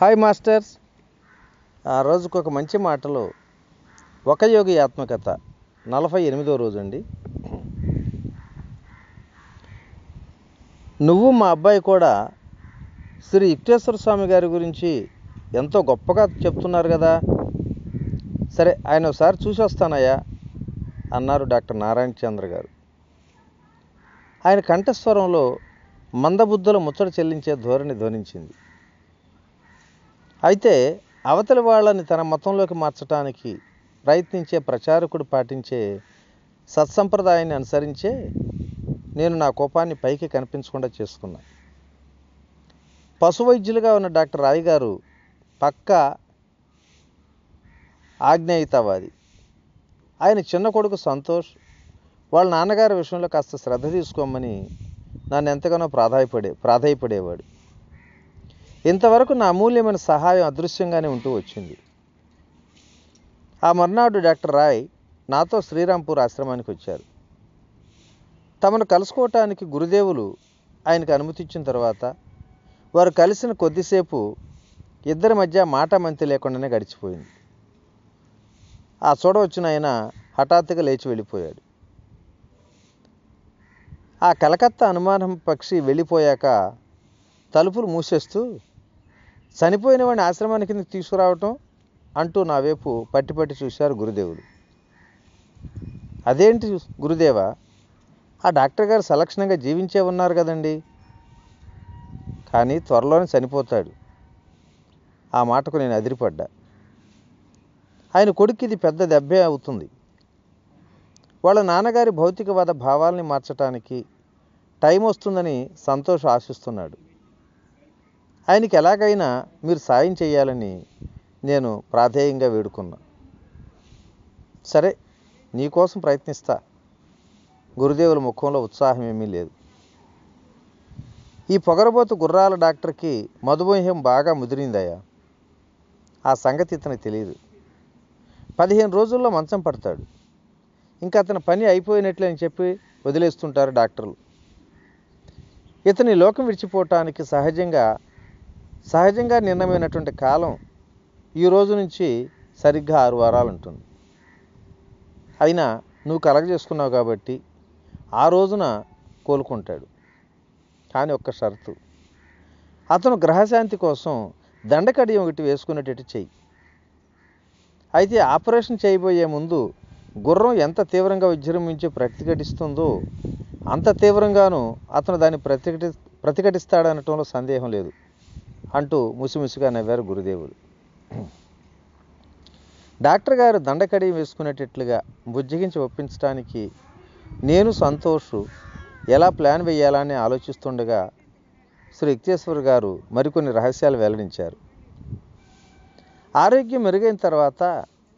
Hi masters. రోజుకు ఒక మంచి మాటలో ఒక యోగి ఆత్మకథ 48వ రోజు అండి. నువ్వు మా అబ్బాయి కూడా శ్రీ యుక్తేశ్వర స్వామి గారి గురించి ఎంతో గొప్పగా చెప్తున్నారు కదా, సరే ఆయన ఒకసారి చూసి వస్తానయ్యా అన్నారు డాక్టర్ నారాయణ చంద్ర గారు. ఆయన కంఠస్వరంలో మందబుద్ధుల ముచ్చట చెల్లించే ధోరణి ధ్వనించింది. అయితే అవతలి వాళ్ళని తన మతంలోకి మార్చడానికి ప్రయత్నించే ప్రచారకుడు పాటించే సత్సంప్రదాయాన్ని అనుసరించే నేను నా కోపాన్ని పైకి కనిపించకుండా చేసుకున్నా. పశు వైద్యులుగా ఉన్న డాక్టర్ రాయ్ గారు పక్కా ఆజ్ఞాయితవాది. ఆయన చిన్న కొడుకు సంతోష్ వాళ్ళ నాన్నగారి విషయంలో కాస్త శ్రద్ధ తీసుకోమని నన్ను ఎంతగానో ప్రాధాయపడేవాడు. ఇంతవరకు నా అమూల్యమైన సహాయం అదృశ్యంగానే ఉంటూ వచ్చింది. ఆ మర్నాడు డాక్టర్ రాయ్ నాతో శ్రీరాంపూర్ ఆశ్రమానికి వచ్చారు. తమను కలుసుకోవటానికి గురుదేవులు ఆయనకు అనుమతి ఇచ్చిన తర్వాత వారు కలిసిన కొద్దిసేపు ఇద్దరి మధ్య మాటామంతి లేకుండానే గడిచిపోయింది. ఆ చూడవచ్చిన ఆయన హఠాత్తుగా లేచి వెళ్ళిపోయాడు. ఆ కలకత్తా అనుమానం పక్షి వెళ్ళిపోయాక తలుపులు మూసేస్తూ చనిపోయిన వాడిని ఆశ్రమానికి తీసుకురావటం అంటూ నా వైపు పట్టి చూశారు గురుదేవులు. అదేంటి గురుదేవా, ఆ డాక్టర్ గారు సలక్షణంగా జీవించే ఉన్నారు కదండి, కానీ త్వరలోనే చనిపోతాడు. ఆ మాటకు నేను అదిరిపడ్డా. ఆయన కొడుకు ఇది పెద్ద దెబ్బే అవుతుంది. వాళ్ళ నాన్నగారి భౌతికవాద భావాల్ని మార్చడానికి టైం వస్తుందని సంతోష్ ఆశిస్తున్నాడు. ఆయనకి ఎలాగైనా మీరు సాయం చేయాలని నేను ప్రాధేయంగా వేడుకున్నా. సరే, నీకోసం ప్రయత్నిస్తా. గురుదేవుల ముఖంలో ఉత్సాహం ఏమీ లేదు. ఈ పొగరబోతు గుర్రాల డాక్టర్కి మధుమేహం బాగా ముదిరిందయ్యా. ఆ సంగతి ఇతనికి తెలియదు. 15 రోజుల్లో మంచం పడతాడు. ఇంకా అతని పని అయిపోయినట్లే అని చెప్పి వదిలేస్తుంటారు డాక్టర్లు. ఇతని లోకం విడిచిపోవటానికి సహజంగా నిర్ణయమైనటువంటి కాలం ఈ రోజు నుంచి సరిగ్గా 6 వారాలు ఉంటుంది. అయినా నువ్వు కలగజేసుకున్నావు కాబట్టి ఆ రోజున కోలుకుంటాడు. కానీ ఒక్క షరతు, అతను గ్రహశాంతి కోసం దండకడి ఒకటి వేసుకునేటట్టు చెయ్యి. అయితే ఆపరేషన్ చేయబోయే ముందు గుర్రం ఎంత తీవ్రంగా విజృంభించి ప్రతిఘటిస్తుందో అంత తీవ్రంగానూ అతను దాన్ని ప్రతిఘటిస్తాడనటంలో సందేహం లేదు అంటూ ముసిముసిగా నవ్వారు గురుదేవులు. డాక్టర్ గారు దండకడి వేసుకునేటట్లుగా బుజ్జగించి ఒప్పించడానికి నేను సంతోష్ ఎలా ప్లాన్ వేయాలని ఆలోచిస్తుండగా శ్రీ యుక్తేశ్వర్ గారు మరికొన్ని రహస్యాలు వెల్లడించారు. ఆరోగ్యం మెరుగైన తర్వాత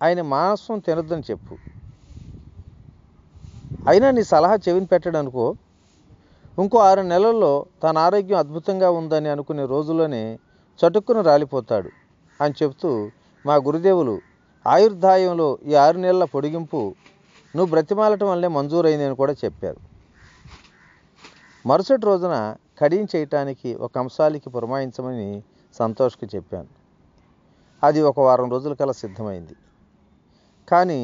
ఆయన మాంసం తినొద్దని చెప్పు. అయినా నీ సలహా చెవిని పెట్టడనుకో. ఇంకో 6 నెలల్లో తన ఆరోగ్యం అద్భుతంగా ఉందని అనుకునే రోజుల్లోనే చటుక్కున రాలిపోతాడు అని చెబుతూ మా గురుదేవులు ఆయుర్దాయంలో ఈ 6 నెలల పొడిగింపు నువ్వు బ్రతిమాలటం వల్లే మంజూరైంది అని కూడా చెప్పారు. మరుసటి రోజున కడియం చేయటానికి ఒక అంశాలకి పురమాయించమని సంతోష్కి చెప్పాను. అది ఒక వారం రోజుల కల్లా సిద్ధమైంది. కానీ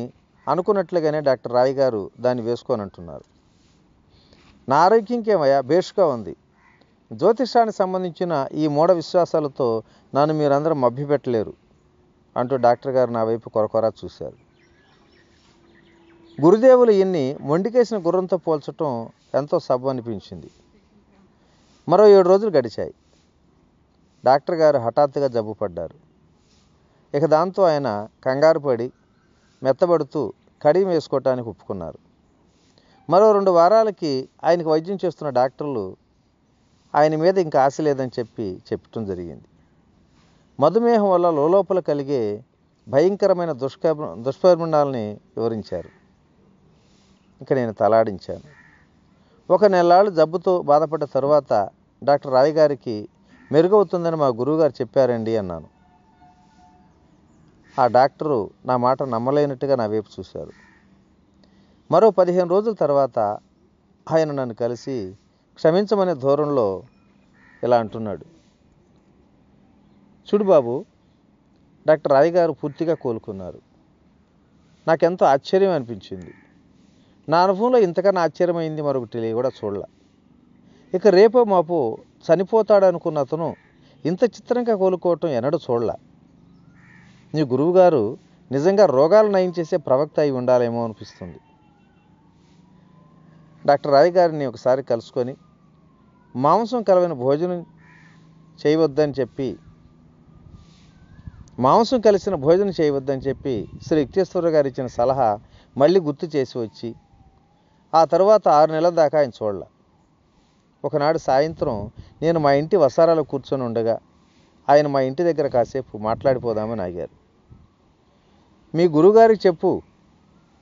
అనుకున్నట్లుగానే డాక్టర్ రాయ్ గారు దాన్ని వేసుకోనంటున్నారు. నా ఆరోగ్యంకేమయ్యా బేషుగా ఉంది. జ్యోతిషానికి సంబంధించిన ఈ మూఢ విశ్వాసాలతో నన్ను మీరందరూ మభ్యపెట్టలేరు అంటూ డాక్టర్ గారు నా వైపు కొరకొరా చూశారు. గురుదేవులు ఇన్ని మొండికేసిన గుర్రంతో పోల్చటం ఎంతో సబ్బు అనిపించింది. మరో 7 రోజులు గడిచాయి. డాక్టర్ గారు హఠాత్తుగా జబ్బు పడ్డారు. ఇక దాంతో ఆయన కంగారు పడి మెత్తబడుతూ కడియం వేసుకోవటానికి ఒప్పుకున్నారు. మరో 2 వారాలకి ఆయనకు వైద్యం చేస్తున్న డాక్టర్లు ఆయన మీద ఇంకా ఆశ లేదని చెప్పటం జరిగింది. మధుమేహం వల్ల లోపల కలిగే భయంకరమైన దుష్పరిణామాలని వివరించారు. ఇక నేను తలాడించాను. 1 నెలలు జబ్బుతో బాధపడ్డ తరువాత డాక్టర్ రాయ్ గారికి మెరుగవుతుందని మా గురువుగారు చెప్పారండి అన్నాను. ఆ డాక్టరు నా మాట నమ్మలేనట్టుగా నా వైపు చూశారు. మరో 15 రోజుల తర్వాత ఆయన నన్ను కలిసి క్షమించమనే ధోరణిలో ఇలా అంటున్నాడు. చూడు బాబు, డాక్టర్ రాయ్ గారు పూర్తిగా కోలుకున్నారు. నాకెంతో ఆశ్చర్యం అనిపించింది. నా అనుభవంలో ఇంతకన్నా ఆశ్చర్యమైంది మరొకటి కూడా చూడలే. ఇక రేపో మాపో చనిపోతాడు అనుకున్న అతను ఇంత చిత్రంగా కోలుకోవటం ఎన్నడూ చూడలే. నీ గురువుగారు నిజంగా రోగాలు నయం చేసే ప్రవక్త అయి ఉండాలేమో అనిపిస్తుంది. డాక్టర్ రాయ్ గారిని ఒకసారి కలుసుకొని మాంసం కలిసిన భోజనం చేయవద్దని చెప్పి శ్రీ యుక్తేశ్వర గారు ఇచ్చిన సలహా మళ్ళీ గుర్తు చేసి వచ్చి ఆ తర్వాత 6 నెలల దాకా ఆయన చూడలే. ఒకనాడు సాయంత్రం నేను మా ఇంటి వసారాలో కూర్చొని ఉండగా ఆయన మా ఇంటి దగ్గర కాసేపు మాట్లాడిపోదామని ఆగారు. మీ గురువుగారికి చెప్పు,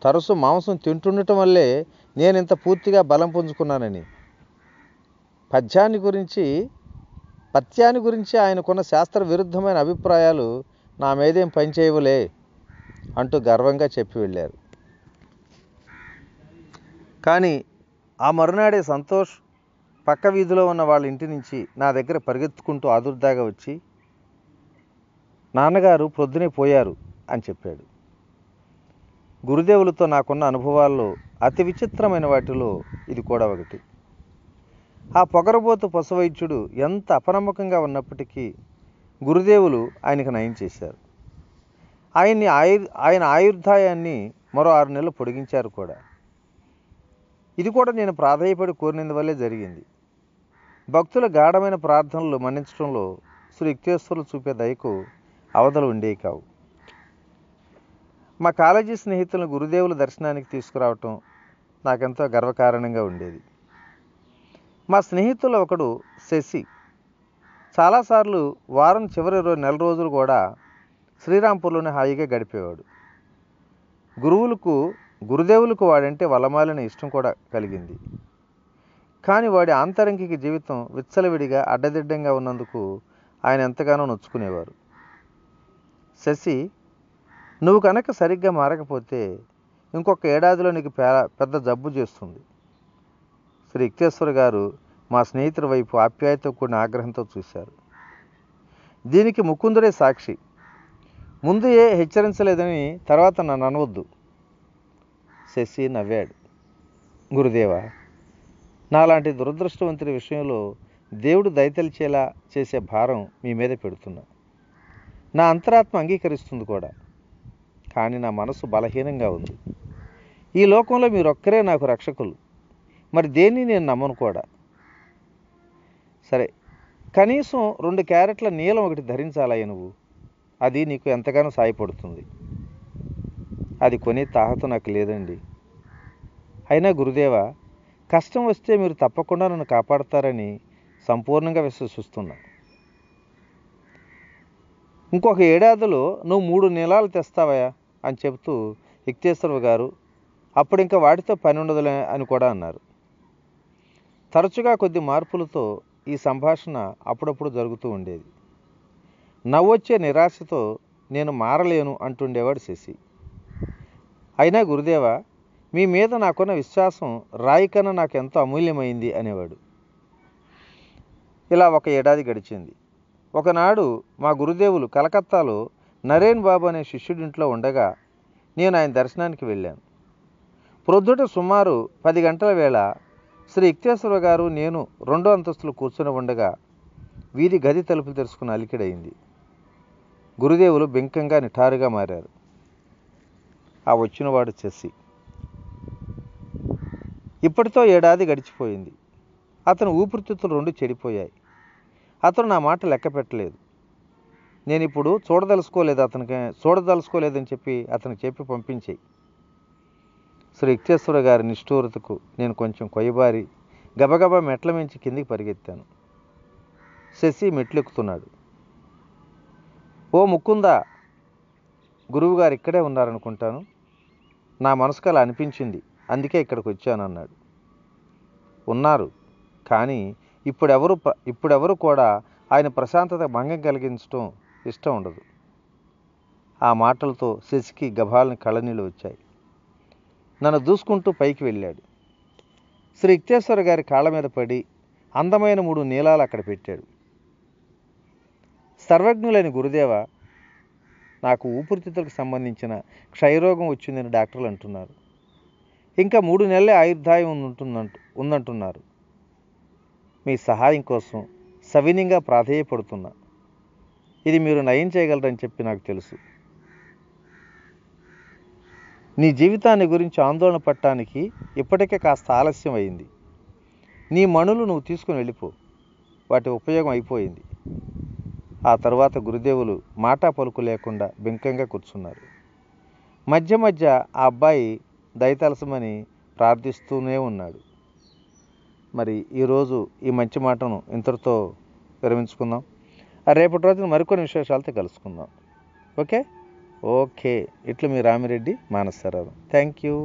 తరచు మాంసం తింటుండటం వల్లే నేను ఇంత పూర్తిగా బలం పుంజుకున్నానని. పథ్యాన్ని గురించి ఆయనకున్న శాస్త్ర విరుద్ధమైన అభిప్రాయాలు నా మీదేం పనిచేయవులే అంటూ గర్వంగా చెప్పి వెళ్ళారు. కానీ ఆ మరునాడే సంతోష్ పక్క వీధిలో ఉన్న వాళ్ళ ఇంటి నుంచి నా దగ్గర పరిగెత్తుకుంటూ ఆదుర్దాగా వచ్చి, నాన్నగారు ప్రొద్దునే పోయారు అని చెప్పాడు. గురుదేవులతో నాకున్న అనుభవాల్లో అతి విచిత్రమైన వాటిలో ఇది కూడా ఒకటి. ఆ పొగరబోతు పశువైద్యుడు ఎంత అపనమ్మకంగా ఉన్నప్పటికీ గురుదేవులు ఆయనకు నయం చేశారు. ఆయన ఆయుర్దాయాన్ని మరో 6 నెలలు పొడిగించారు కూడా. ఇది కూడా నేను ప్రాధేయపడి కోరినందువల్లే జరిగింది. భక్తుల గాఢమైన ప్రార్థనలు మన్నించడంలో శ్రీ యుక్తేశ్వరులు చూపే దయకు అవధులు ఉండేవి కావు. మా కాలేజీ స్నేహితులను గురుదేవుల దర్శనానికి తీసుకురావటం నాకెంతో గర్వకారణంగా ఉండేది. మా స్నేహితుల్లో ఒకడు శశి చాలాసార్లు వారం చివరి నెల రోజులు కూడా శ్రీరాంపూర్లోనే హాయిగా గడిపేవాడు. గురుదేవులకు వాడంటే వల్లమాలిన ఇష్టం కూడా కలిగింది. కానీ వాడి ఆంతరంగిక జీవితం విచ్చలవిడిగా అడ్డదిడ్డంగా ఉన్నందుకు ఆయన ఎంతగానో నొచ్చుకునేవారు. శశి, నువ్వు కనుక సరిగ్గా మారకపోతే ఇంకొక ఏడాదిలో నీకు పెద్ద జబ్బు చేస్తుంది. శ్రీ యుక్తేశ్వర గారు మా స్నేహితుడి వైపు ఆప్యాయతతో కూడిన ఆగ్రహంతో చూశారు. దీనికి ముకుందుడే సాక్షి. ముందు హెచ్చరించలేదని తర్వాత నన్ను అనవద్దు. శశి నవ్వాడు. గురుదేవా, నాలాంటి దురదృష్టవంతుడి విషయంలో దేవుడు దయతలిచేలా చేసే భారం మీ మీద పెడుతున్నా. నా అంతరాత్మ అంగీకరిస్తుంది కూడా. కానీ నా మనసు బలహీనంగా ఉంది. ఈ లోకంలో మీరొక్కరే నాకు రక్షకులు. మరి దేన్ని నేను నమ్మను కూడా. సరే, కనీసం 2 క్యారెట్ల నీలం ఒకటి ధరించాలయ్య నువ్వు. అది నీకు ఎంతగానో సాయపడుతుంది. అది కొనే తాహత నాకు లేదండి. అయినా గురుదేవా, కష్టం వస్తే మీరు తప్పకుండా నన్ను కాపాడతారని సంపూర్ణంగా విశ్వసిస్తున్నా. ఇంకొక ఏడాదిలో నువ్వు 3 నీలాలు తెస్తావయా అని చెబుతూ యుక్తేశ్వర గారు అప్పుడు ఇంకా వాటితో పని ఉండదులే అని కూడా అన్నారు. తరచుగా కొద్ది మార్పులతో ఈ సంభాషణ అప్పుడప్పుడు జరుగుతూ ఉండేది. నవ్వొచ్చే నిరాశతో నేను మారలేను అంటుండేవాడు శశి. అయినా గురుదేవా, మీ మీద నాకున్న విశ్వాసం రాయి కన్నా నాకు ఎంతో అమూల్యమైంది అనేవాడు. ఇలా 1 ఏడాది గడిచింది. ఒకనాడు మా గురుదేవులు కలకత్తాలో నరేన్ బాబు అనే శిష్యుడింట్లో ఉండగా నేను ఆయన దర్శనానికి వెళ్ళాను. ప్రొద్దుట సుమారు 10 గంటల వేళ శ్రీ యుక్తేశ్వర గారు నేను 2వ అంతస్తులో కూర్చొని ఉండగా వీధి గది తలుపులు తెరుచుకుని అలికిడైంది. గురుదేవులు బింకంగా నిఠారుగా మారారు. ఆ వచ్చినవాడు శశి. ఇప్పటితో 1 ఏడాది గడిచిపోయింది. అతను ఊపిరితిత్తులు 2 చెడిపోయాయి. అతను నా మాట లెక్క పెట్టలేదు. నేను ఇప్పుడు చూడదలుచుకోలేదని అతనికి చెప్పి పంపించేయి. శ్రీ యుక్తేశ్వర గారి నిష్ఠూరతకు నేను కొంచెం కొయ్యబారి గబగబా మెట్ల మించి కిందికి పరిగెత్తాను. శశి మెట్లెక్కుతున్నాడు. ఓ ముకుందా, గురువుగారు ఇక్కడే ఉన్నారనుకుంటాను. నా మనసుకు అలా అనిపించింది, అందుకే ఇక్కడికి వచ్చాను అన్నాడు. ఉన్నారు, కానీ ఇప్పుడెవరు కూడా ఆయన ప్రశాంతత భంగం కలిగించడం ఇష్టం ఉండదు. ఆ మాటలతో శశికి గభాలని కళ్ళనీళ్ళు వచ్చాయి. నన్ను దూసుకుంటూ పైకి వెళ్ళాడు. శ్రీ యుక్తేశ్వర గారి కాళ్ళ మీద పడి అందమైన 3 నీలాలు అక్కడ పెట్టాడు. సర్వజ్ఞులైన గురుదేవ, నాకు ఊపిరితిత్తులకు సంబంధించిన క్షయరోగం వచ్చిందని డాక్టర్లు అంటున్నారు. ఇంకా 3 నెలలే ఆయుర్దాయం ఉందంటున్నారు. మీ సహాయం కోసం సవినీయంగా ప్రాధేయపడుతున్నా. ఇది మీరు నయం చేయగలరని చెప్పి నాకు తెలుసు. నీ జీవితాన్ని గురించి ఆందోళన పడటానికి ఇప్పటికే కాస్త ఆలస్యం అయింది. నీ మణులు నువ్వు తీసుకుని వెళ్ళిపో, వాటి ఉపయోగం అయిపోయింది. ఆ తర్వాత గురుదేవులు మాటా పలుకు లేకుండా బెంకంగా కూర్చున్నారు. మధ్య మధ్య ఆ అబ్బాయి దయతలసమని ప్రార్థిస్తూనే ఉన్నాడు. మరి ఈరోజు ఈ మంచి మాటను ఇంతటితో విరమించుకుందాం. రేపటి రోజున మరికొన్ని విశేషాలతో కలుసుకుందాం. ఓకే. ఇట్లు మీ రామిరెడ్డి మానసరావు. Thank you.